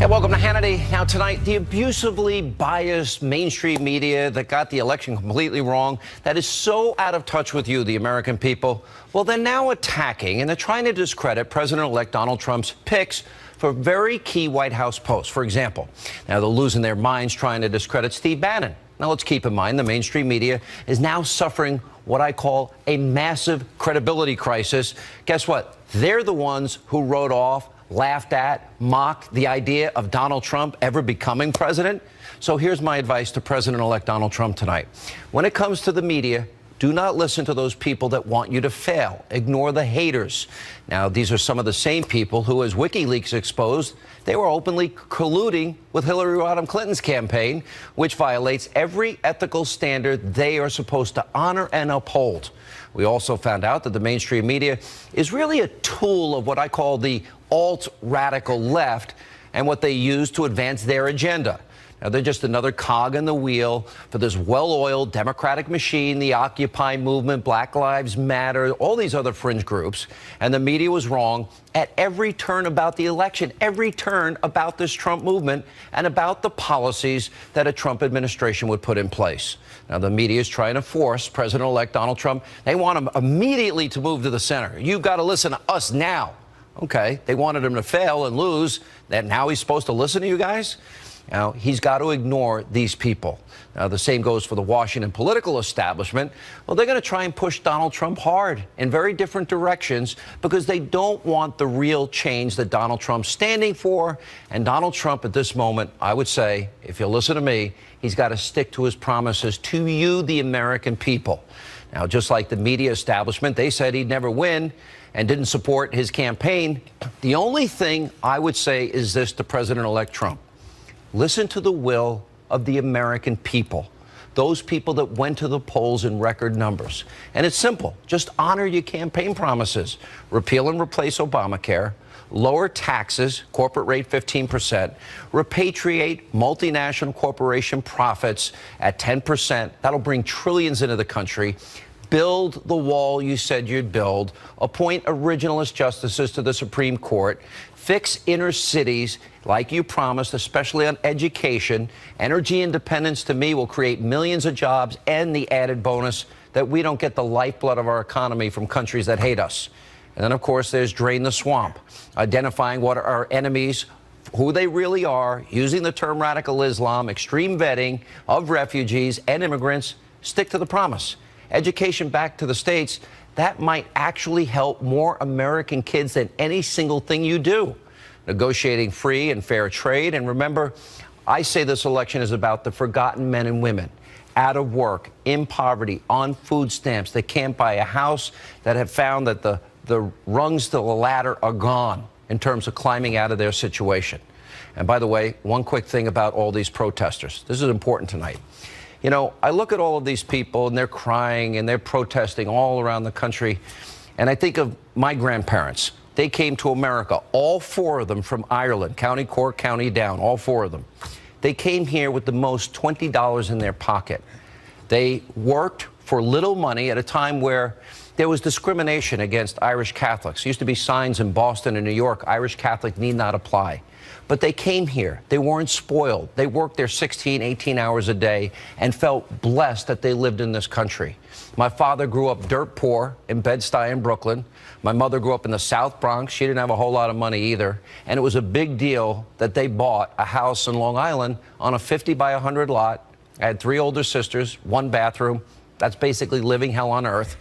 Yeah, welcome to Hannity. Now tonight, the abusively biased mainstream media that got the election completely wrong, that is so out of touch with you, the American people, well, they're now attacking and they're trying to discredit President-elect Donald Trump's picks for very key White House posts. For example, now they're losing their minds trying to discredit Steve Bannon. Now let's keep in mind the mainstream media is now suffering what I call a massive credibility crisis. Guess what? They're the ones who wrote off, laughed at, mocked the idea of Donald Trump ever becoming president. So here's my advice to President-elect Donald Trump tonight. When it comes to the media, do not listen to those people that want you to fail. Ignore the haters. Now, these are some of the same people who, as WikiLeaks exposed, they were openly colluding with Hillary Rodham Clinton's campaign, which violates every ethical standard they are supposed to honor and uphold. We also found out that the mainstream media is really a tool of what I call the alt-radical left and what they use to advance their agenda. Now, they're just another cog in the wheel for this well-oiled Democratic machine, the Occupy movement, Black Lives Matter, all these other fringe groups. And the media was wrong at every turn about the election, every turn about this Trump movement and about the policies that a Trump administration would put in place. Now, the media is trying to force President-elect Donald Trump. They want him immediately to move to the center. You've got to listen to us now. Okay, they wanted him to fail and lose. Then now he's supposed to listen to you guys? Now, he's got to ignore these people. Now, the same goes for the Washington political establishment. Well, they're going to try and push Donald Trump hard in very different directions because they don't want the real change that Donald Trump's standing for. And Donald Trump at this moment, I would say, if you'll listen to me, he's got to stick to his promises to you, the American people. Now, just like the media establishment, they said he'd never win and didn't support his campaign. The only thing I would say is this to President-elect Trump. Listen to the will of the American people, those people that went to the polls in record numbers. And it's simple. Just honor your campaign promises. Repeal and replace Obamacare, lower taxes, corporate rate 15%, repatriate multinational corporation profits at 10%. That'll bring trillions into the country. Build the wall you said you'd build. Appoint originalist justices to the Supreme Court. Fix inner cities like you promised, especially on education. Energy independence, to me, will create millions of jobs and the added bonus that we don't get the lifeblood of our economy from countries that hate us. And then, of course, there's drain the swamp, identifying what are our enemies, who they really are, using the term radical Islam, extreme vetting of refugees and immigrants. Stick to the promise. Education back to the states, that might actually help more American kids than any single thing you do. Negotiating free and fair trade. And remember, I say this election is about the forgotten men and women out of work, in poverty, on food stamps, that can't buy a house, that have found that the rungs to the ladder are gone in terms of climbing out of their situation. And by the way, one quick thing about all these protesters. This is important tonight. You know, I look at all of these people and they're crying and they're protesting all around the country. And I think of my grandparents. They came to America, all four of them from Ireland, County Cork, County down, all four of them. They came here with the most $20 in their pocket. They worked for little money at a time where there was discrimination against Irish Catholics. There used to be signs in Boston and New York, Irish Catholic need not apply. But they came here. They weren't spoiled. They worked their 16, 18 hours a day and felt blessed that they lived in this country. My father grew up dirt poor in Bed-Stuy in Brooklyn. My mother grew up in the South Bronx. She didn't have a whole lot of money either. And it was a big deal that they bought a house in Long Island on a 50 by 100 lot. I had 3 older sisters, 1 bathroom. That's basically living hell on earth.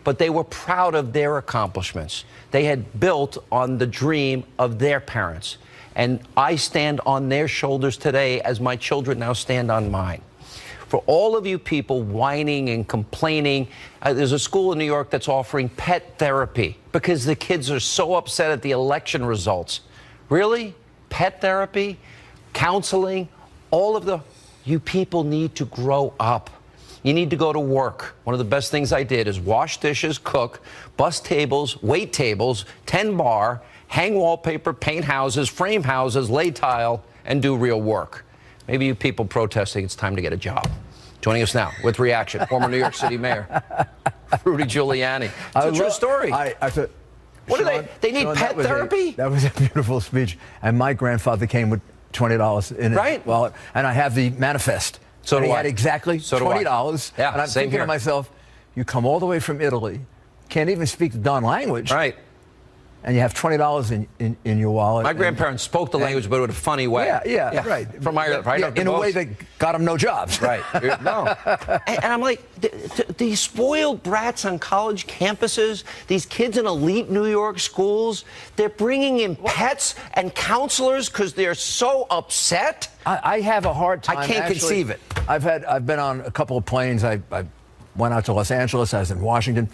But they were proud of their accomplishments. They had built on the dream of their parents. And I stand on their shoulders today as my children now stand on mine. For all of you people whining and complaining, there's a school in New York that's offering pet therapy because the kids are so upset at the election results. Really? Pet therapy? Counseling? You people need to grow up. You need to go to work. One of the best things I did is wash dishes, cook, bus tables, wait tables, 10 bar, hang wallpaper, paint houses, frame houses, lay tile, and do real work. Maybe you people protesting, it's time to get a job. Joining us now with reaction, former New York City Mayor Rudy Giuliani. It's a true story. What do they need pet therapy? That was a beautiful speech. And my grandfather came with $20 in his wallet, and I have the manifest. So and do he I. had exactly $20. Yeah, and I'm same thinking here. to myself, you come all the way from Italy, can't even speak the darn language. Right. And you have $20 in your wallet. My grandparents spoke the language, but in a funny way. Yeah, right. From Ireland, right? Yeah, in a way that got them no jobs. Right. No. And I'm like, these spoiled brats on college campuses, these kids in elite New York schools, they're bringing in pets and counselors because they're so upset. I have a hard time. I can't conceive it. I've been on a couple of planes. I went out to Los Angeles. I was in Washington,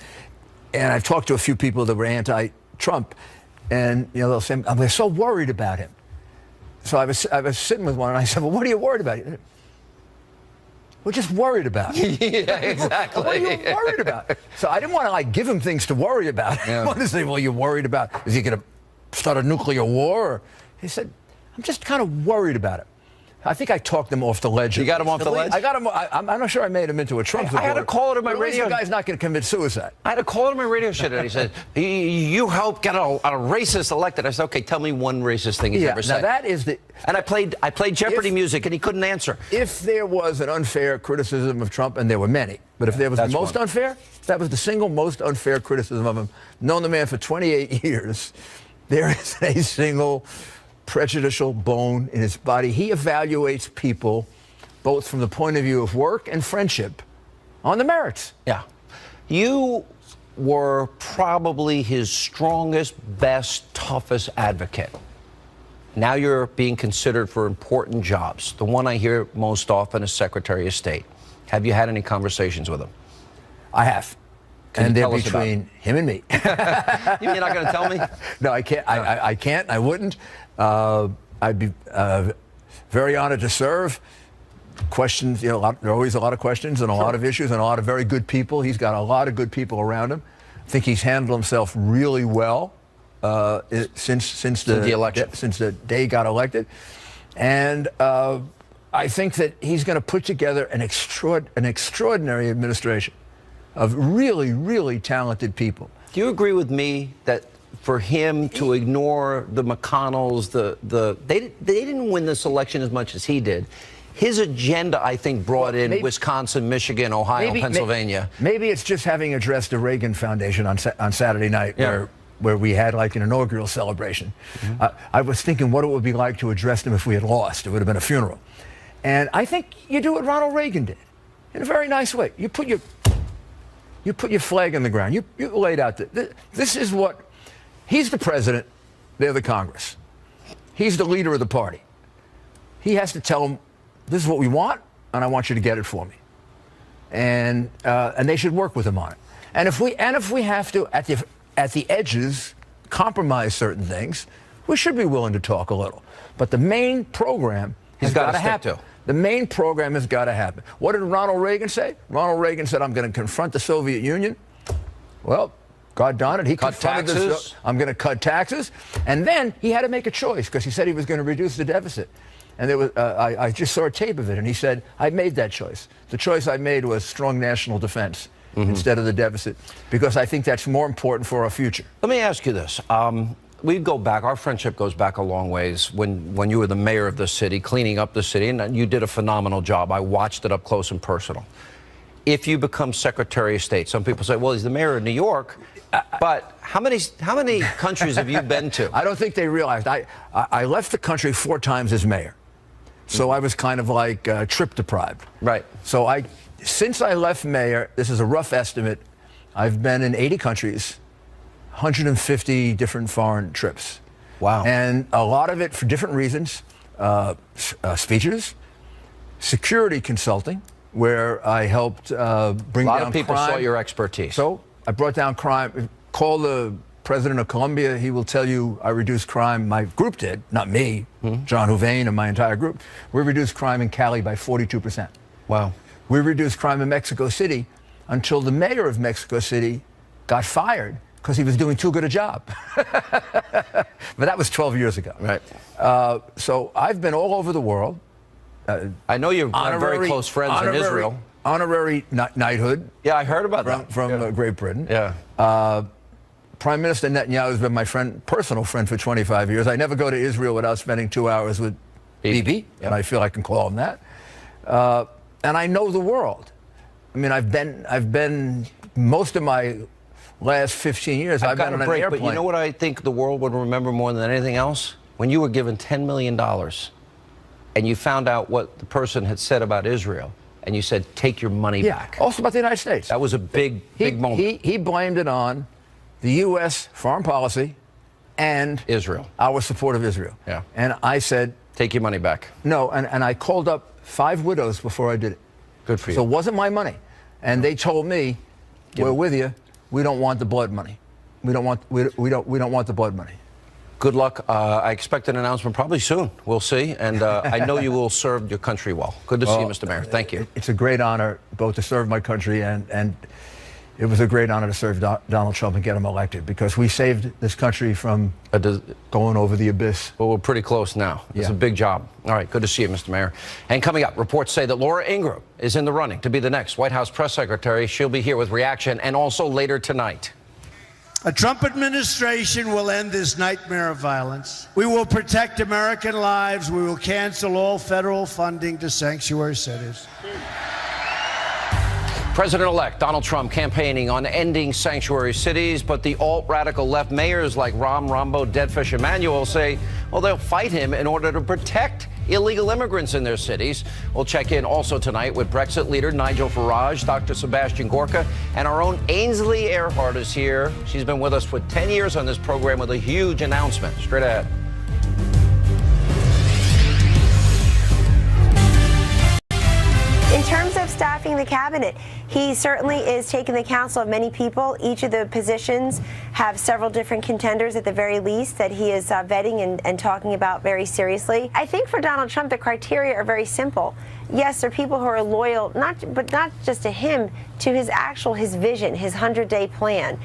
and I've talked to a few people that were anti-Trump, and they'll say, "We're so worried about him." So I was sitting with one, and I said, "Well, what are you worried about?" We're just worried about him. Yeah, exactly. What are you worried about? So I didn't want to give him things to worry about. Yeah. I wanted to say, "Well, you're worried about is he going to start a nuclear war?" Or, he said, "I'm just kind of worried about it." I think I talked him off the ledge. You got him off the ledge? I got him. I'm not sure I made him into a Trump supporter. I had a caller to my radio. The guy's not going to commit suicide. I had a caller to my radio show and he said, "You helped get a racist elected." I said, "Okay, tell me one racist thing he's ever said." Now that is the. And I played Jeopardy music and he couldn't answer. If there was an unfair criticism of Trump, and there were many, but if there was the most unfair, that was the single most unfair criticism of him. Known the man for 28 years, there is a single prejudicial bone in his body. He evaluates people both from the point of view of work and friendship on the merits. Yeah. You were probably his strongest, best, toughest advocate. Now you're being considered for important jobs. The one I hear most often is Secretary of State. Have you had any conversations with him? I have. Can and you they're tell us about between him and me. You're not going to tell me? No, I can't. I can't. I wouldn't. I'd be very honored to serve. Questions, there are always a lot of questions and a lot of issues and a lot of very good people. He's got a lot of good people around him. I think he's handled himself really well since the election, since the day he got elected. And I think that he's going to put together an extraordinary administration of really, really talented people. Do you agree with me that for him to ignore the McConnells, they didn't win this election as much as he did? His agenda, I think, brought in Wisconsin, Michigan, Ohio, Pennsylvania. Maybe it's just having addressed the Reagan Foundation on Saturday night, where we had an inaugural celebration. Mm-hmm. I was thinking what it would be like to address them if we had lost. It would have been a funeral. And I think you do what Ronald Reagan did in a very nice way. You put your flag in the ground. You laid out this is what. He's the president. They're the Congress. He's the leader of the party. He has to tell them, this is what we want, and I want you to get it for me. And they should work with him on it. And if we have to, at the edges, compromise certain things, we should be willing to talk a little. But the main program has got to happen. The main program has got to happen. What did Ronald Reagan say? Ronald Reagan said, "I'm going to confront the Soviet Union." Well, God darn it, he confronted this. I'm going to cut taxes. And then he had to make a choice because he said he was going to reduce the deficit. And there was, I just saw a tape of it, and he said, "I made that choice. The choice I made was strong national defense instead of the deficit, because I think that's more important for our future." Let me ask you this. We go back, our friendship goes back a long ways when you were the mayor of the city, cleaning up the city, and you did a phenomenal job. I watched it up close and personal. If you become Secretary of State, some people say, well, he's the mayor of New York, but how many countries have you been to? I don't think they realized. I left the country 4 times as mayor, so I was kind of like trip deprived. Right. So since I left mayor, this is a rough estimate, I've been in 80 countries, 150 different foreign trips. Wow. And a lot of it for different reasons. Speeches, security consulting, where I helped bring down crime. A lot of people saw your expertise. So I brought down crime. Call the president of Colombia. He will tell you I reduced crime. My group did, not me, John Houvain and my entire group. We reduced crime in Cali by 42%. Wow. We reduced crime in Mexico City until the mayor of Mexico City got fired because he was doing too good a job. But that was 12 years ago. Right. So I've been all over the world. I know you're very close friends in Israel. Honorary knighthood. Yeah, I heard about that. From Great Britain. Yeah. Prime Minister Netanyahu has been my personal friend for 25 years. I never go to Israel without spending 2 hours with Bibi, and I feel I can call him that. And I know the world. I mean, I've been most of my last 15 years, I've been on an airplane. But you know what I think the world would remember more than anything else? When you were given $10 million and you found out what the person had said about Israel, and you said, take your money back. Also about the United States. That was a big moment. He blamed it on the U.S. foreign policy and Israel. Our support of Israel. Yeah. And I said, take your money back. No, and I called up 5 widows before I did it. Good for you. So it wasn't my money. And they told me, we're with you. We don't want the blood money. We don't want the blood money. Good luck. I expect an announcement probably soon. We'll see. And I know you will serve your country well. Good to see you, Mr. Mayor. Thank you. It's a great honor both to serve my country and it was a great honor to serve Donald Trump and get him elected because we saved this country from going over the abyss. Well, we're pretty close now. It's a big job. All right, good to see you, Mr. Mayor. And coming up, reports say that Laura Ingraham is in the running to be the next White House press secretary. She'll be here with reaction and also later tonight. A Trump administration will end this nightmare of violence. We will protect American lives. We will cancel all federal funding to sanctuary cities. President-elect Donald Trump campaigning on ending sanctuary cities, but the alt-radical left mayors like Rahm, Rambo, Deadfish, Emanuel say, well, they'll fight him in order to protect illegal immigrants in their cities. We'll check in also tonight with Brexit leader Nigel Farage, Dr. Sebastian Gorka, and our own Ainsley Earhart is here. She's been with us for 10 years on this program with a huge announcement. Straight ahead. In terms of staffing the cabinet, he certainly is taking the counsel of many people. Each of the positions have several different contenders at the very least that he is vetting and talking about very seriously. I think for Donald Trump, the criteria are very simple. Yes, there are people who are loyal, but not just to him, to his vision, his 100-day plan.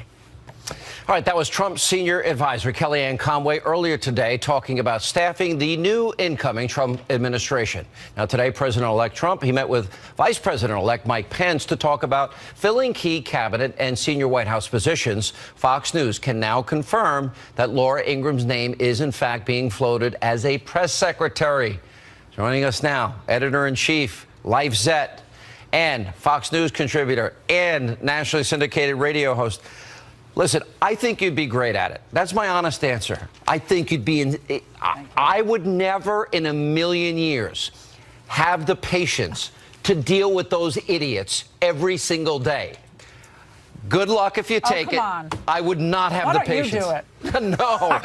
All right, that was Trump's senior advisor, Kellyanne Conway, earlier today talking about staffing the new incoming Trump administration. Now, today, President-elect Trump, he met with Vice President-elect Mike Pence to talk about filling key cabinet and senior White House positions. Fox News can now confirm that Laura Ingraham's name is, in fact, being floated as a press secretary. Joining us now, editor-in-chief, Life Zet, and Fox News contributor and nationally syndicated radio host. Listen, I think you'd be great at it. That's my honest answer. I think you'd be I would never in a million years have the patience to deal with those idiots every single day. Good luck if you take it. On. I would not have the patience. Why don't you do it? No,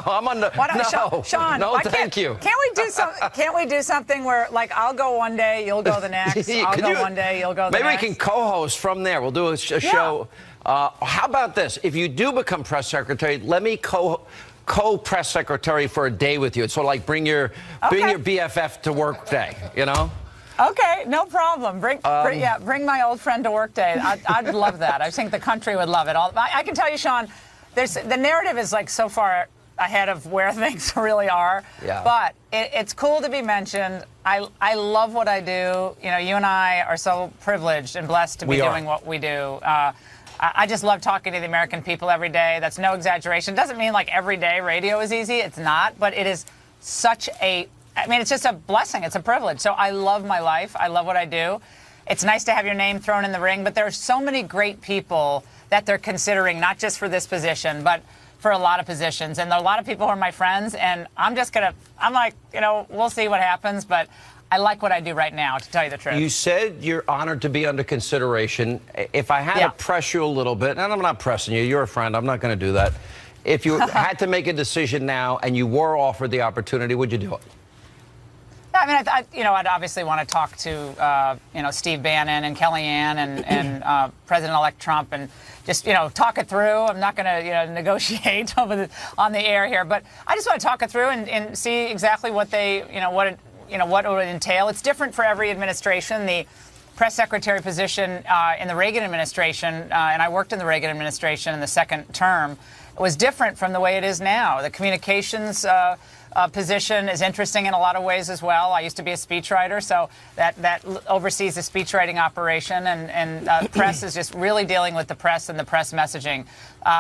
I'm on the. No, Sean, no, thank you. Can't we do something where, like, I'll go one day, you'll go the next. I'll go one day, you'll go the next. Maybe we can co-host from there. We'll do a show. How about this? If you do become press secretary, let me co-press secretary for a day with you. It's sort of like bring your BFF to work day, you know? Okay, no problem. Bring my old friend to work day. I'd love that. I think the country would love it. I can tell you, Sean, the narrative is like so far ahead of where things really are. Yeah. But it's cool to be mentioned. I love what I do. You know, you and I are so privileged and blessed to be doing what we do. I just love talking to the American people every day. That's no exaggeration. It doesn't mean like every day radio is easy. It's not. But it is such it's just a blessing. It's a privilege. So I love my life. I love what I do. It's nice to have your name thrown in the ring. But there are so many great people that they're considering, not just for this position, but for a lot of positions. And there are a lot of people who are my friends. And I'm like, we'll see what happens. But I like what I do right now, to tell you the truth. You said you're honored to be under consideration. If I had to press you a little bit, and I'm not pressing you, you're a friend, I'm not going to do that. If you had to make a decision now and you were offered the opportunity, would you do it? I mean, I'd obviously want to talk to, Steve Bannon and Kellyanne and President-elect Trump and just, talk it through. I'm not going to, negotiate on the air here, but I just want to talk it through and see exactly what what it would entail. It's different for every administration. The press secretary position in the Reagan administration, and I worked in the Reagan administration in the second term, was different from the way it is now. The communications position is interesting in a lot of ways as well. I used to be a speechwriter, so that oversees the speechwriting operation, and press is just really dealing with the press and the press messaging.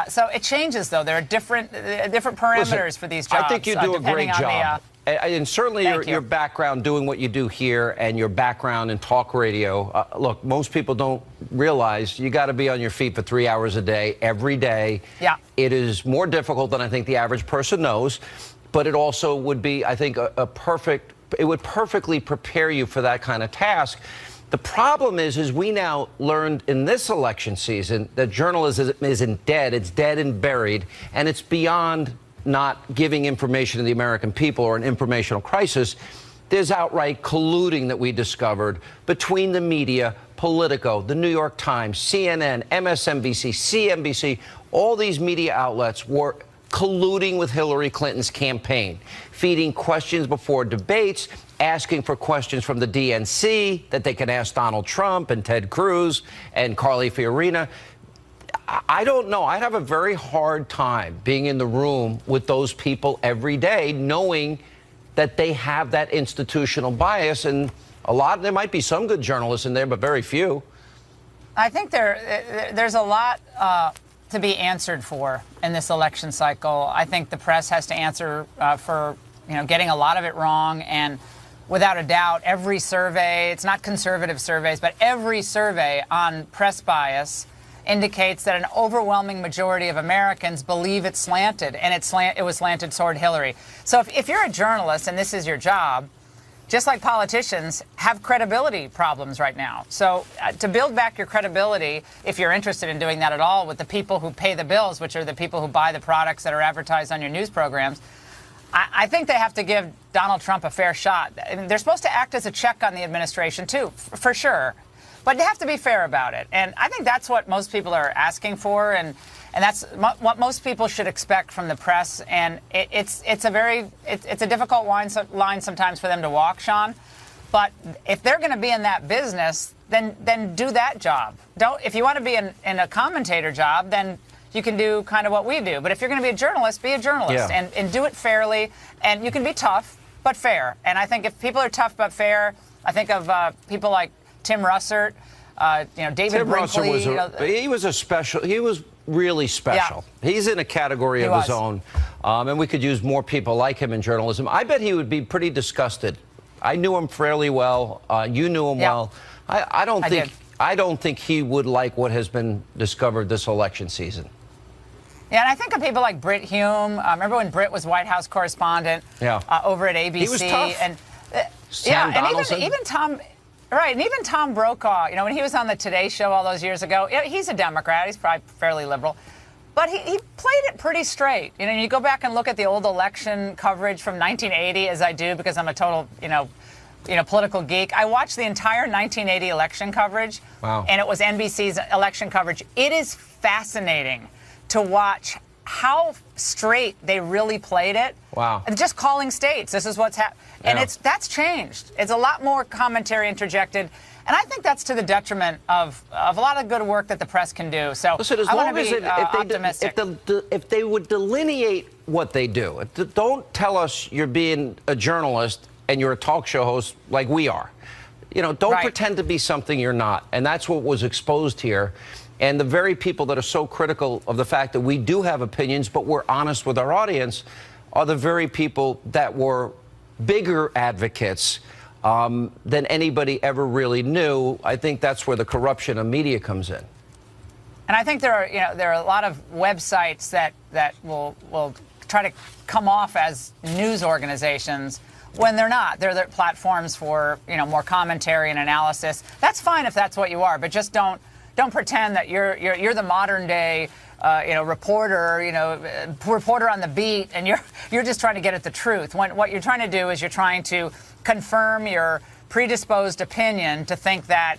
So it changes, though. There are different parameters for these jobs. I think you do a great job. And certainly your background doing what you do here and your background in talk radio. Look, most people don't realize you got to be on your feet for 3 hours a day, every day. Yeah. It is more difficult than I think the average person knows, but it also would be, I think, it would perfectly prepare you for that kind of task. The problem is we now learned in this election season that journalism isn't dead. It's dead and buried, and it's beyond not giving information to the American people or an informational crisis. There's outright colluding that we discovered between the media, Politico, the New York Times, CNN, MSNBC, CNBC. All these media outlets were colluding with Hillary Clinton's campaign, feeding questions before debates, asking for questions from the DNC that they can ask Donald Trump and Ted Cruz and Carly Fiorina. I don't know. I'd have a very hard time being in the room with those people every day, knowing that they have that institutional bias. And there might be some good journalists in there, but very few. I think there's a lot to be answered for in this election cycle. I think the press has to answer for getting a lot of it wrong, and without a doubt, every survey, it's not conservative surveys, but every survey on press bias indicates that an overwhelming majority of Americans believe it's slanted, and it was slanted toward Hillary. So if you're a journalist and this is your job, just like politicians have credibility problems right now. So to build back your credibility, if you're interested in doing that at all, with the people who pay the bills, which are the people who buy the products that are advertised on your news programs, I think they have to give Donald Trump a fair shot. I mean, they're supposed to act as a check on the administration, too, for sure. But they have to be fair about it. And I think that's what most people are asking for. And that's what most people should expect from the press. And it's a difficult line sometimes for them to walk, Sean. But if they're going to be in that business, then do that job. If you want to be in a commentator job, then you can do kind of what we do. But if you're going to be a journalist, be a journalist and do it fairly. And you can be tough, but fair. And I think if people are tough but fair, I think of people like Tim Russert, David Tim Brinkley. He was really special. Yeah. He's in a category of his own. And we could use more people like him in journalism. I bet he would be pretty disgusted. I knew him fairly well. You knew him well. I don't think he would like what has been discovered this election season. Yeah, and I think of people like Britt Hume. Remember when Britt was White House correspondent over at ABC? He was tough. And Sam Donaldson. And even Tom. Right, and even Tom Brokaw, when he was on the Today Show all those years ago, he's a Democrat. He's probably fairly liberal. But he played it pretty straight. You go back and look at the old election coverage from 1980, as I do, because I'm a total, political geek. I watched the entire 1980 election coverage. Wow. And it was NBC's election coverage. It is fascinating to watch how straight they really played it. Wow. And just calling states. This is what's happening. And that's changed. It's a lot more commentary interjected. And I think that's to the detriment of a lot of good work that the press can do. So listen, as I long want to as be optimistic. if they would delineate what they do, don't tell us you're being a journalist and you're a talk show host like we are. Don't pretend to be something you're not. And that's what was exposed here. And the very people that are so critical of the fact that we do have opinions, but we're honest with our audience, are the very people that were bigger advocates than anybody ever really knew. I think that's where the corruption of media comes in. And I think there are a lot of websites that will try to come off as news organizations when they're not. They're platforms for more commentary and analysis. That's fine if that's what you are, but just don't pretend that you're the modern day reporter on the beat, and you're just trying to get at the truth. When what you're trying to do is you're trying to confirm your predisposed opinion to think that,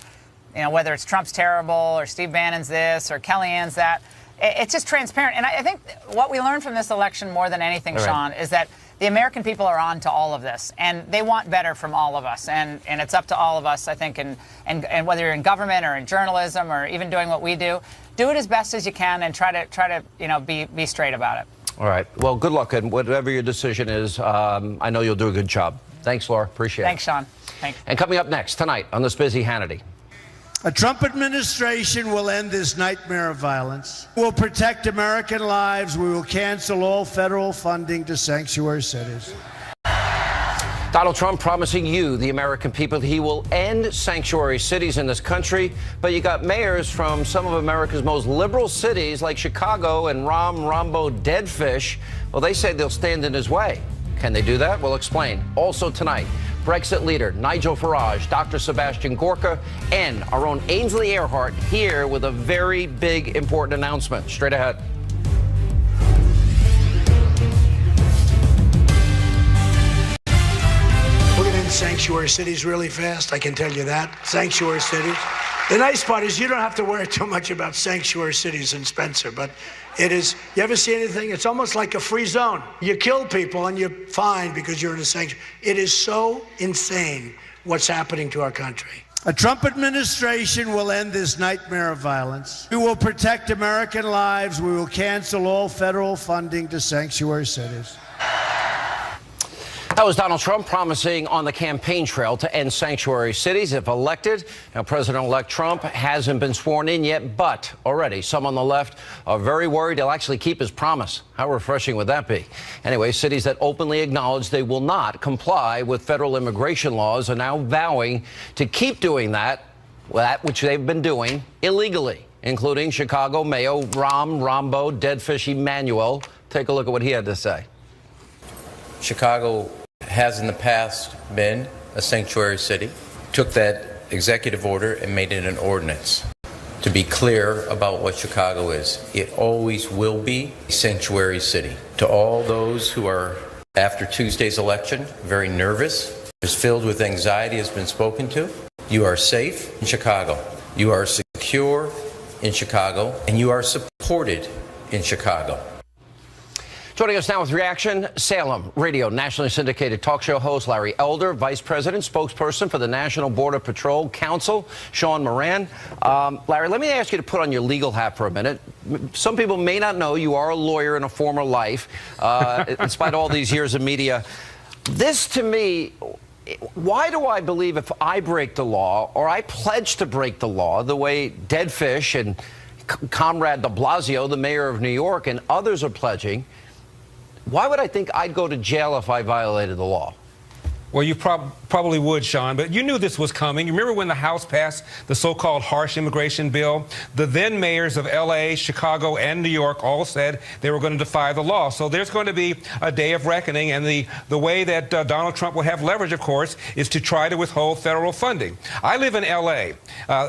whether it's Trump's terrible or Steve Bannon's this or Kellyanne's that, it's just transparent. And I think what we learned from this election more than anything, Sean, is that the American people are on to all of this, and they want better from all of us. And it's up to all of us, I think, and whether you're in government or in journalism or even doing what we do it as best as you can and try to be straight about it. All right. Well, good luck, and whatever your decision is, I know you'll do a good job. Thanks, Laura. Appreciate it. Thanks, Sean. Thanks. And coming up next tonight on this busy Hannity. A Trump administration will end this nightmare of violence. We'll protect American lives. We will cancel all federal funding to sanctuary cities. Donald Trump promising you, the American people, that he will end sanctuary cities in this country. But you got mayors from some of America's most liberal cities like Chicago and Rambo Deadfish. Well, they say they'll stand in his way. Can they do that? We'll explain. Also tonight, Brexit leader Nigel Farage, Dr. Sebastian Gorka, and our own Ainsley Earhart here with a very big, important announcement. Straight ahead. Sanctuary cities really fast, I can tell you that. Sanctuary cities. The nice part is you don't have to worry too much about sanctuary cities in Spencer, but it is, you ever see anything? It's almost like a free zone. You kill people and you're fine because you're in a sanctuary. It is so insane what's happening to our country. A Trump administration will end this nightmare of violence. We will protect American lives. We will cancel all federal funding to sanctuary cities. That was Donald Trump promising on the campaign trail to end sanctuary cities if elected. Now, President-elect Trump hasn't been sworn in yet, but already some on the left are very worried he'll actually keep his promise. How refreshing would that be? Anyway, cities that openly acknowledge they will not comply with federal immigration laws are now vowing to keep doing that which they've been doing illegally, including Chicago Mayor Rambo Deadfish Emanuel. Take a look at what he had to say. Chicago has in the past been a sanctuary city, took that executive order and made it an ordinance. To be clear about what Chicago is, it always will be a sanctuary city. To all those who are, after Tuesday's election, very nervous, is filled with anxiety has been spoken to, you are safe in Chicago. You are secure in Chicago, and you are supported in Chicago. Joining us now with reaction, Salem radio nationally syndicated talk show host Larry Elder, Vice President, spokesperson for the National Border Patrol Council, Sean Moran. Larry, let me ask you to put on your legal hat for a minute. Some people may not know you are a lawyer in a former life, in spite of all these years of media. This, to me, why do I believe if I break the law or I pledge to break the law the way Deadfish and Comrade de Blasio, the mayor of New York, and others are pledging, why would I think I'd go to jail if I violated the law? Well, you probably would, Sean, but you knew this was coming. You remember when the House passed the so-called harsh immigration bill? The then mayors of L.A., Chicago, and New York all said they were going to defy the law. So there's going to be a day of reckoning, and the way that Donald Trump will have leverage, of course, is to try to withhold federal funding. I live in L.A.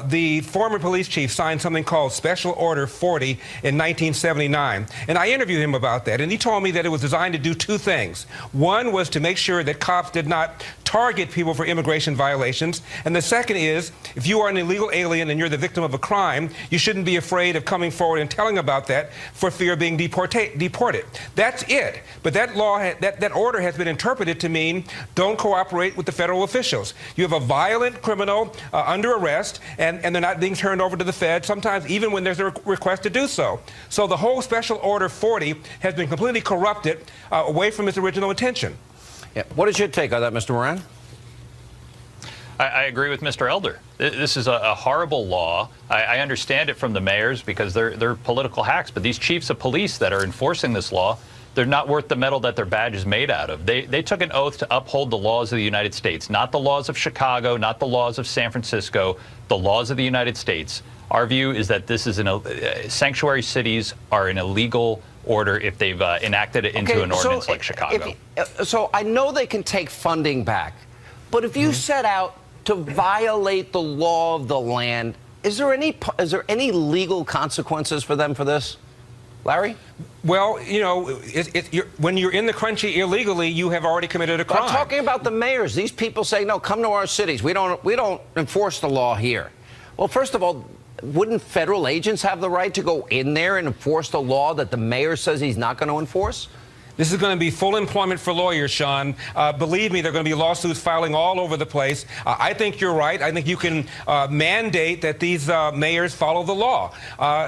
The former police chief signed something called Special Order 40 in 1979, and I interviewed him about that, and he told me that it was designed to do two things. One was to make sure that cops did not target people for immigration violations. And the second is, if you are an illegal alien and you're the victim of a crime, you shouldn't be afraid of coming forward and telling about that for fear of being deported. That's it. But that law, that order has been interpreted to mean don't cooperate with the federal officials. You have a violent criminal under arrest, and they're not being turned over to the Fed, sometimes even when there's a request to do so. So the whole Special Order 40 has been completely corrupted away from its original intention. Yeah. What is your take on that, Mr. Moran? I agree with Mr. Elder. This is a horrible law. I understand it from the mayors because they're political hacks, but these chiefs of police that are enforcing this law, they're not worth the metal that their badge is made out of. They took an oath to uphold the laws of the United States, not the laws of Chicago, not the laws of San Francisco, the laws of the United States. Our view is that this is sanctuary cities are an illegal order if they've enacted it into an ordinance like Chicago. So I know they can take funding back, but if you set out to violate the law of the land, is there any legal consequences for them for this, Larry? Well, you know, when you're in the country illegally, you have already committed a crime. I'm talking about the mayors. These people say, no, come to our cities. We don't enforce the law here. Well, first of all, wouldn't federal agents have the right to go in there and enforce the law that the mayor says he's not going to enforce? This is going to be full employment for lawyers, Sean. Believe me, there are going to be lawsuits filing all over the place. I think you're right. I think you can mandate that these mayors follow the law.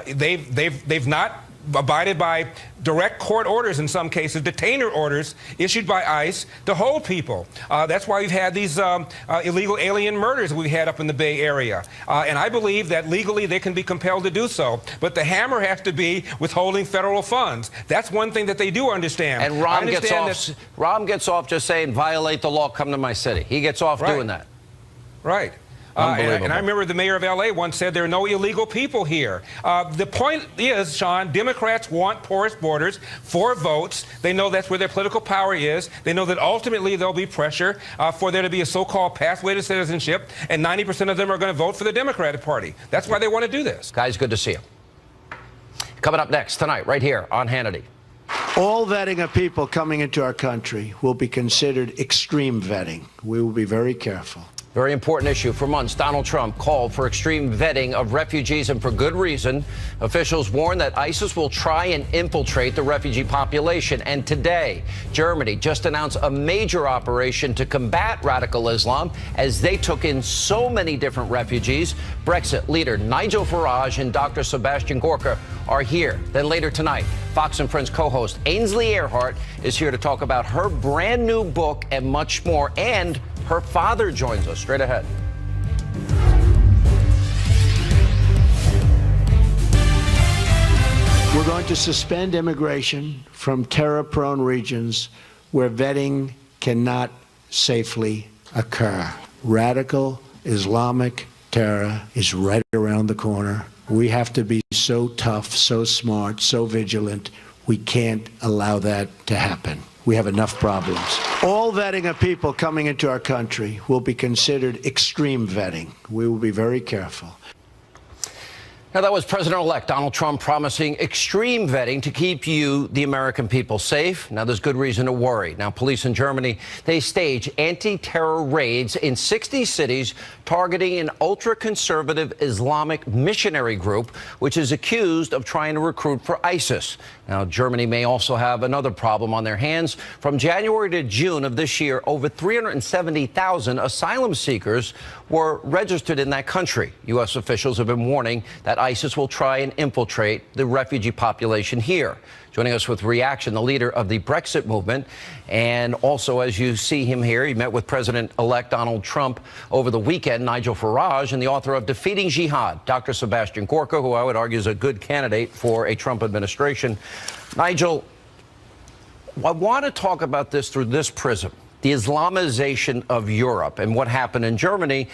They've not abided by direct court orders in some cases, detainer orders issued by ICE to hold people. That's why we've had these illegal alien murders we've had up in the Bay Area. And I believe that legally they can be compelled to do so. But the hammer has to be withholding federal funds. That's one thing that they do understand. And Rahm gets off just saying, violate the law, come to my city. He gets off doing that. Right. And I remember the mayor of L.A. once said there are no illegal people here. The point is, Sean, Democrats want porous borders for votes. They know that's where their political power is. They know that ultimately there'll be pressure for there to be a so-called pathway to citizenship, and 90% of them are going to vote for the Democratic Party. That's why they want to do this. Guys, good to see you. Coming up next tonight, right here on Hannity. All vetting of people coming into our country will be considered extreme vetting. We will be very careful. Very important issue. For months, Donald Trump called for extreme vetting of refugees, and for good reason. Officials warn that ISIS will try and infiltrate the refugee population. And today, Germany just announced a major operation to combat radical Islam as they took in so many different refugees. Brexit leader Nigel Farage and Dr. Sebastian Gorka are here. Then later tonight, Fox and Friends co-host Ainsley Earhardt is here to talk about her brand new book and much more. And her father joins us straight ahead. We're going to suspend immigration from terror-prone regions where vetting cannot safely occur. Radical Islamic terror is right around the corner. We have to be so tough, so smart, so vigilant. We can't allow that to happen. We have enough problems. All vetting of people coming into our country will be considered extreme vetting. We will be very careful. Now, that was President-elect Donald Trump promising extreme vetting to keep you, the American people, safe. Now, there's good reason to worry. Now, police in Germany, they stage anti-terror raids in 60 cities targeting an ultra-conservative Islamic missionary group, which is accused of trying to recruit for ISIS. Now, Germany may also have another problem on their hands. From January to June of this year, over 370,000 asylum seekers were registered in that country. U.S. officials have been warning that ISIS will try and infiltrate the refugee population here. Joining us with reaction, the leader of the Brexit movement, and also, as you see him here, he met with President-elect Donald Trump over the weekend, Nigel Farage, and the author of Defeating Jihad, Dr. Sebastian Gorka, who I would argue is a good candidate for a Trump administration. Nigel, I want to talk about this through this prism, the Islamization of Europe and what happened in Germany,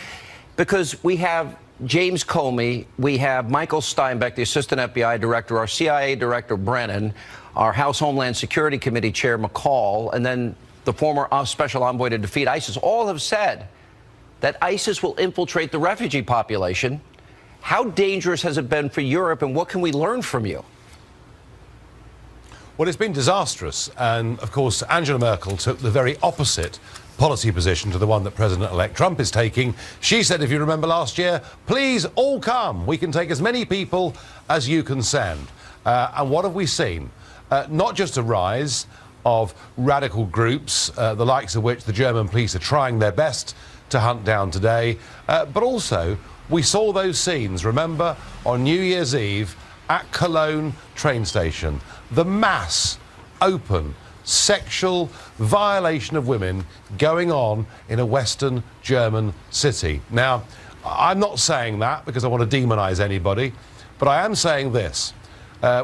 because we have James Comey, we have Michael Steinbeck, the assistant FBI director, our CIA director, Brennan, our House Homeland Security Committee chair, McCall, and then the former special envoy to defeat ISIS, all have said that ISIS will infiltrate the refugee population. How dangerous has it been for Europe, and what can we learn from you? Well, it's been disastrous. And, of course, Angela Merkel took the very opposite policy position to the one that President-elect Trump is taking. She said, if you remember last year, please all come. We can take as many people as you can send. And what have we seen? Not just a rise of radical groups, the likes of which the German police are trying their best to hunt down today, but also we saw those scenes, remember, on New Year's Eve at Cologne train station. The mass, open, sexual violation of women going on in a Western German city. Now, I'm not saying that because I want to demonize anybody, but I am saying this.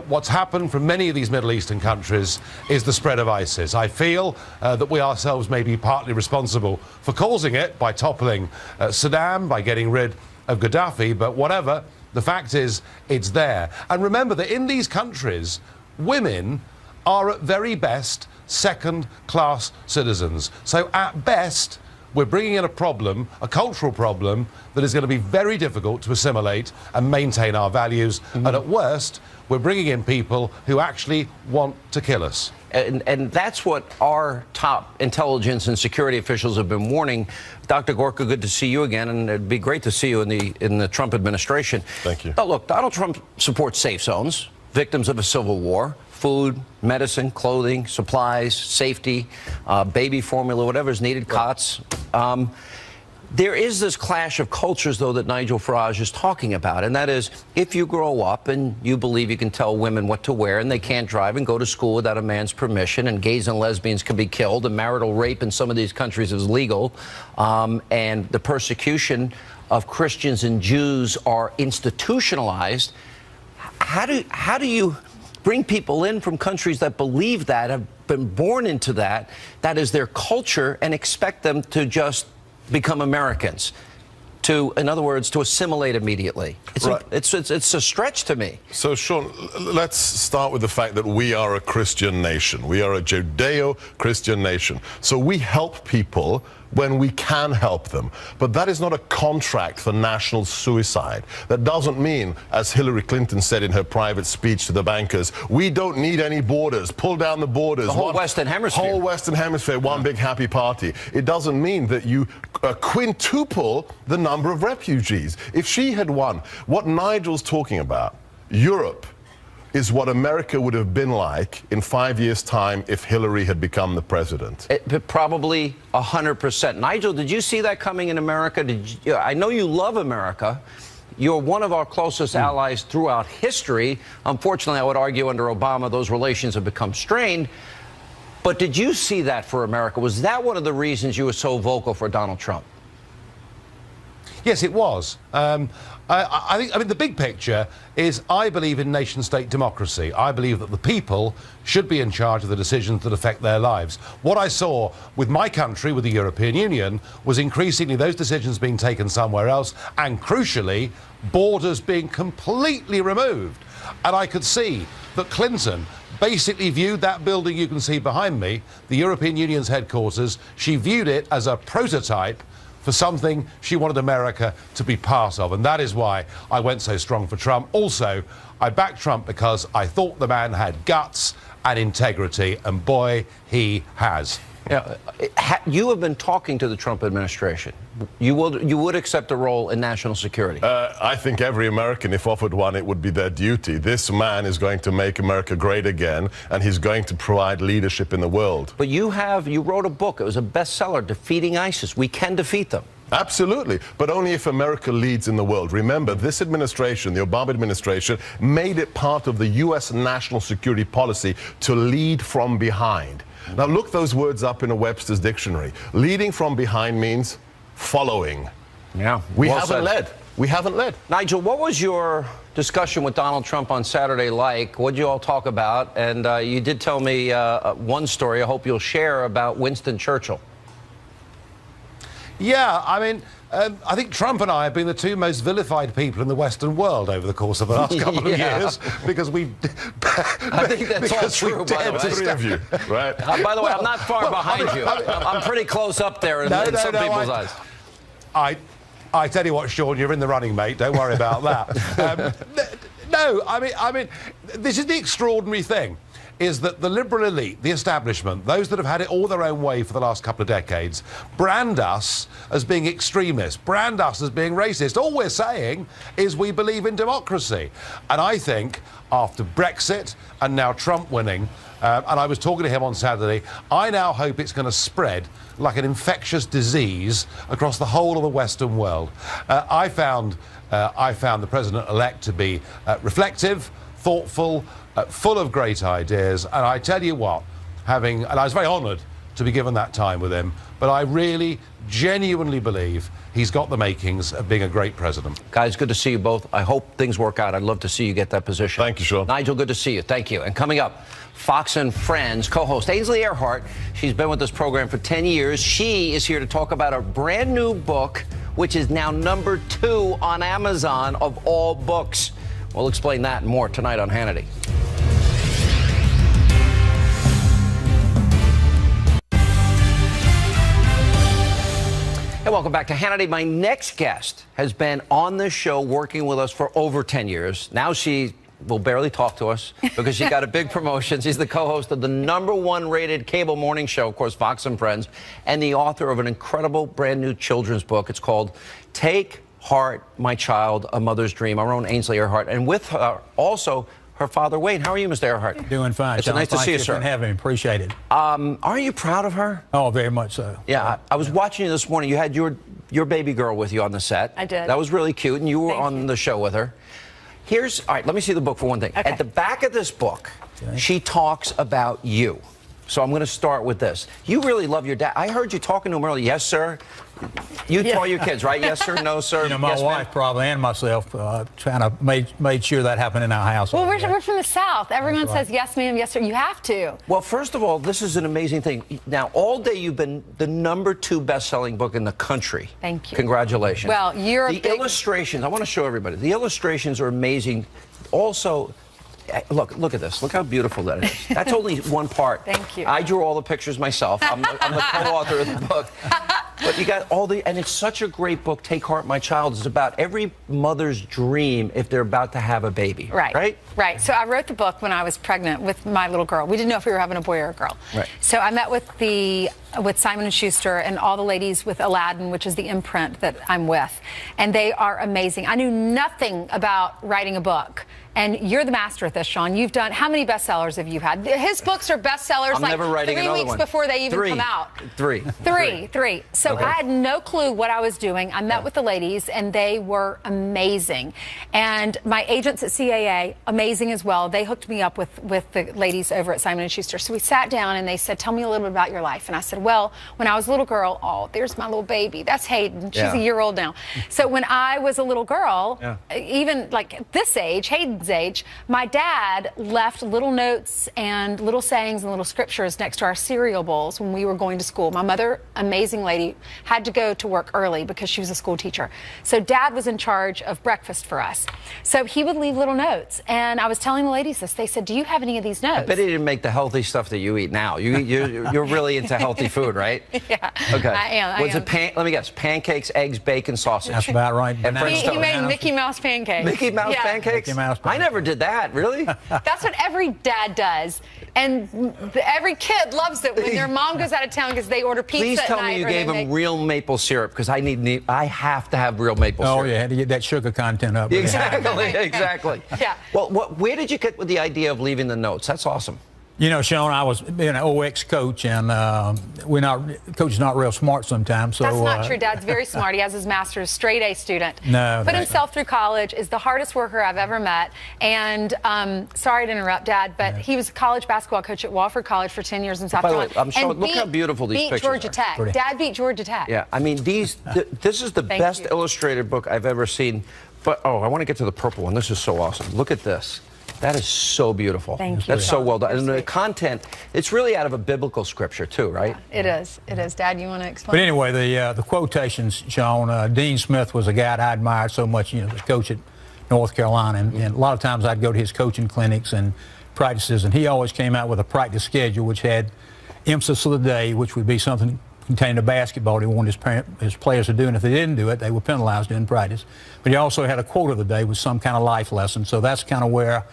What's happened from many of these Middle Eastern countries is the spread of ISIS. I feel that we ourselves may be partly responsible for causing it by toppling Saddam, by getting rid of Gaddafi, but whatever, the fact is it's there. And remember that in these countries, women are at very best second-class citizens. So at best, we're bringing in a problem, a cultural problem, that is going to be very difficult to assimilate and maintain our values. And at worst, we're bringing in people who actually want to kill us. And that's what our top intelligence and security officials have been warning. Dr. Gorka, good to see you again, and it'd be great to see you in the Trump administration. Thank you. But look, Donald Trump supports safe zones, victims of a civil war, food, medicine, clothing, supplies, safety, baby formula, whatever's needed, cots. There is this clash of cultures, though, that Nigel Farage is talking about, and that is if you grow up and you believe you can tell women what to wear and they can't drive and go to school without a man's permission, and gays and lesbians can be killed, and marital rape in some of these countries is legal, and the persecution of Christians and Jews are institutionalized, how do you bring people in from countries that believe that, have been born into that, that is their culture, and expect them to just become Americans, to, in other words, to assimilate immediately? It's a stretch to me. So, Sean, let's start with the fact that we are a Christian nation. We are a Judeo-Christian nation. So we help people when we can help them. But that is not a contract for national suicide. That doesn't mean, as Hillary Clinton said in her private speech to the bankers, we don't need any borders. Pull down the borders. The whole Western Hemisphere. Whole Western Hemisphere, one big happy party. It doesn't mean that you quintuple the number of refugees. If she had won, what Nigel's talking about, Europe, is what America would have been like in 5 years' time if Hillary had become the president. Probably 100%. Nigel, did you see that coming in America? I know you love America. You're one of our closest allies throughout history. Unfortunately, I would argue under Obama, those relations have become strained. But did you see that for America? Was that one of the reasons you were so vocal for Donald Trump? Yes, it was. I mean, the big picture is I believe in nation-state democracy. I believe that the people should be in charge of the decisions that affect their lives. What I saw with my country, with the European Union, was increasingly those decisions being taken somewhere else, and crucially, borders being completely removed. And I could see that Clinton basically viewed that building you can see behind me, the European Union's headquarters, she viewed it as a prototype for something she wanted America to be part of. And that is why I went so strong for Trump. Also, I backed Trump because I thought the man had guts and integrity, and boy, he has. Yeah, you have been talking to the Trump administration. You would accept a role in national security? I think every American, if offered one, it would be their duty. This man is going to make America great again, and he's going to provide leadership in the world. But you wrote a book. It was a bestseller, Defeating ISIS. We can defeat them. Absolutely, but only if America leads in the world. Remember, this administration, the Obama administration, made it part of the U.S. national security policy to lead from behind. Now look those words up in a Webster's dictionary. Leading from behind means following. Yeah, we haven't led. We haven't led. Nigel, what was your discussion with Donald Trump on Saturday like? What did you all talk about? And you did tell me one story I hope you'll share about Winston Churchill. Yeah, I mean, I think Trump and I have been the two most vilified people in the Western world over the course of the last couple of years, because we... I think that's all true, by the way. Three of you, right? By the way, I'm not far behind you. I'm pretty close up there in some people's eyes. I tell you what, Sean, you're in the running, mate. Don't worry about that. No, I mean, this is the extraordinary thing, is that the liberal elite, the establishment, those that have had it all their own way for the last couple of decades, brand us as being extremists, brand us as being racist. All we're saying is we believe in democracy. And I think after Brexit and now Trump winning, and I was talking to him on Saturday, I now hope it's going to spread like an infectious disease across the whole of the Western world. I found the president-elect to be reflective, thoughtful, full of great ideas, and I tell you what, and I was very honoured to be given that time with him, but I really, genuinely believe he's got the makings of being a great president. Guys, good to see you both. I hope things work out. I'd love to see you get that position. Thank you, Sean. Nigel, good to see you. Thank you. And coming up, Fox and Friends co-host Ainsley Earhardt. She's been with this program for 10 years. She is here to talk about a brand new book, which is now #2 on Amazon of all books. We'll explain that and more tonight on Hannity. Hey, welcome back to Hannity. My next guest has been on this show working with us for over 10 years. Now she will barely talk to us because she got a big promotion. She's the co-host of the #1 rated cable morning show, of course, Fox and Friends, and the author of an incredible brand new children's book. It's called Take Heart, My Child, A Mother's Dream, our own Ainsley Earhardt. And with her, also, her father, Wayne. How are you, Mr. Earhardt? Doing fine. It's nice to see you, sir. Thank you for having me. Appreciate it. Aren't you proud of her? Oh, very much so. Yeah, I was watching you this morning. You had your your baby girl with you on the set. I did. That was really cute, and you were Thank on you. the show with her. All right, let me see the book for one thing. Okay. At the back of this book, she talks about you. So I'm going to start with this. You really love your dad. I heard you talking to him earlier. Yes, sir. You tell your kids, right? Yes, sir. No, sir. You know, my yes, wife ma'am? probably and myself kind of made sure that happened in our house. Well, we're from the South. Everyone says yes, ma'am, yes, sir. You have to. Well, first of all, this is an amazing thing. Now, all day you've been the #2 best-selling book in the country. Thank you. Congratulations. Well, you're a the big... illustrations. I want to show everybody. The illustrations are amazing. Also, look at this. Look how beautiful that is. That's only one part. Thank you. I drew all the pictures myself. I'm the co-author of the book. But you got all the, and it's such a great book. Take Heart, My Child. It's about every mother's dream if they're about to have a baby. Right. Right? Right. So I wrote the book when I was pregnant with my little girl. We didn't know if we were having a boy or a girl. Right. So I met with Simon & Schuster and all the ladies with Aladdin, which is the imprint that I'm with. And they are amazing. I knew nothing about writing a book. And you're the master at this, Sean. You've done, how many bestsellers have you had? His books are bestsellers I'm like never writing 3 another weeks one. before they even come out. Three. So Okay. I had no clue what I was doing. I met with the ladies, and they were amazing. And my agents at CAA, amazing as well. They hooked me up with the ladies over at Simon & Schuster. So we sat down, and they said, tell me a little bit about your life. And I said, well, when I was a little girl, oh, there's my little baby. That's Hayden. She's a year old now. So when I was a little girl, even like this age, Hayden's age, my dad left little notes and little sayings and little scriptures next to our cereal bowls when we were going to school. My mother, amazing lady, had to go to work early because she was a school teacher. So Dad was in charge of breakfast for us. So he would leave little notes. And I was telling the ladies this. They said, do you have any of these notes? I bet he didn't make the healthy stuff that you eat now. You're really into healthy food, right? Yeah. Okay. I am. Let me guess. Pancakes, eggs, bacon, sausage. That's about right. And French He toast. made Mickey Mouse pancakes. Mickey Mouse Yeah. pancakes? Mickey Mouse I never did that. Really? That's what every dad does. And every kid loves it when their mom goes out of town because they order pizza Please at tell night. me you or they gave him make- real maple syrup because I have to have real maple syrup. Oh, yeah, had to get that sugar content up. Exactly. Yeah. Well, where did you get with the idea of leaving the notes? That's awesome. You know, Sean, I was being an OX coach, and coach is not real smart sometimes. So, That's not true. Dad's very smart. He has his master's, straight A student. No, Put right. himself through college, is the hardest worker I've ever met. And sorry to interrupt, Dad, but he was a college basketball coach at Wofford College for 10 years in South By the way, Carolina. I'm showing- And look how beautiful these beat pictures Georgia are. Tech. Pretty. Dad beat Georgia Tech. Yeah, I mean, this is the Thank best you. illustrated book I've ever seen. But, I want to get to the purple one. This is so awesome. Look at this. That is so beautiful. Thank you. That's so well done. You're And the sweet. content, it's really out of a biblical scripture, too, right? It is. It is. Dad, you want to explain? But anyway, the quotations, Sean, Dean Smith was a guy I admired so much, you know, the coach at North Carolina. And a lot of times I'd go to his coaching clinics and practices, and he always came out with a practice schedule which had emphasis of the day, which would be something containing a basketball he wanted his players to do, and if they didn't do it, they were penalized in practice. But he also had a quote of the day with some kind of life lesson. So that's kind of where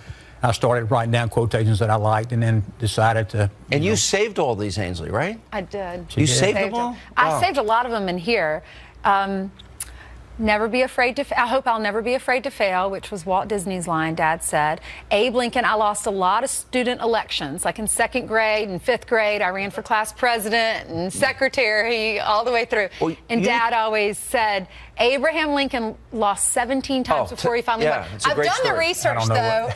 I started writing down quotations that I liked, and then decided to. And you saved all these, Ainsley, right? I did. You saved them all? I Wow. saved a lot of them in here. Never be afraid to. I hope I'll never be afraid to fail, which was Walt Disney's line. Dad said. Abe Lincoln. I lost a lot of student elections, like in 2nd grade and 5th grade. I ran for class president and secretary all the way through. Well, and Dad always said Abraham Lincoln lost 17 times before he finally won. it's a I've great done story. the research I don't know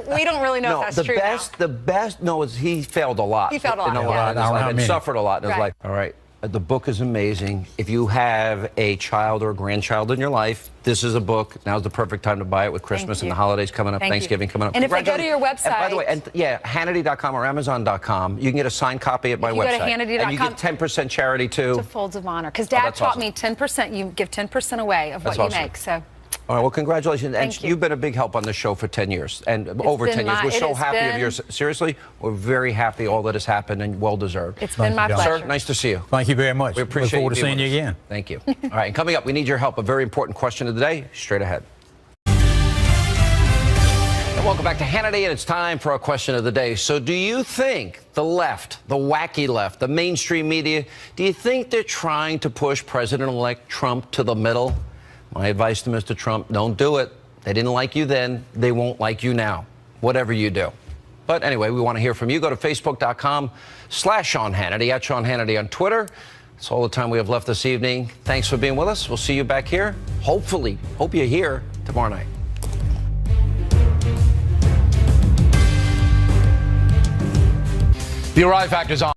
though. We don't really know if that's true. The best. No, is he failed a lot. He failed a lot, in yeah. in his I don't know life how and many. suffered a lot in his Right. life. All right. The book is amazing. If you have a child or a grandchild in your life, this is a book. Now's the perfect time to buy it with Christmas and you. the holidays coming up, Thank you. Thanksgiving coming up. And if they go to your Congratulations. And by the website- way, Hannity.com or Amazon.com, you can get a signed copy at my If you go website. to Hannity.com, and you give 10% charity too. to Folds of Honor. Because Dad that's taught awesome. me 10%. You give 10% away of what That's you awesome. make. So. All right, well, congratulations. Thank And you. you've been a big help on the show for 10 years and over been 10 years. my- We're it so has happy of been- yours. Seriously, we're very happy all that has happened and well deserved. It's been my you, John. pleasure. Sir, nice to see you. Thank you very much. We appreciate Look forward to being seeing you with us. again. Thank you. All right, and coming up, we need your help. A very important question of the day, straight ahead. And welcome back to Hannity, and it's time for our question of the day. So do you think the left, the wacky left, the mainstream media, do you think they're trying to push President-elect Trump to the middle? My advice to Mr. Trump, don't do it. They didn't like you then. They won't like you now, whatever you do. But anyway, we want to hear from you. Go to Facebook.com/Sean Hannity, @Sean Hannity on Twitter. That's all the time we have left this evening. Thanks for being with us. We'll see you back here. Hopefully, hope you're here tomorrow night. The Arrive Factor's on.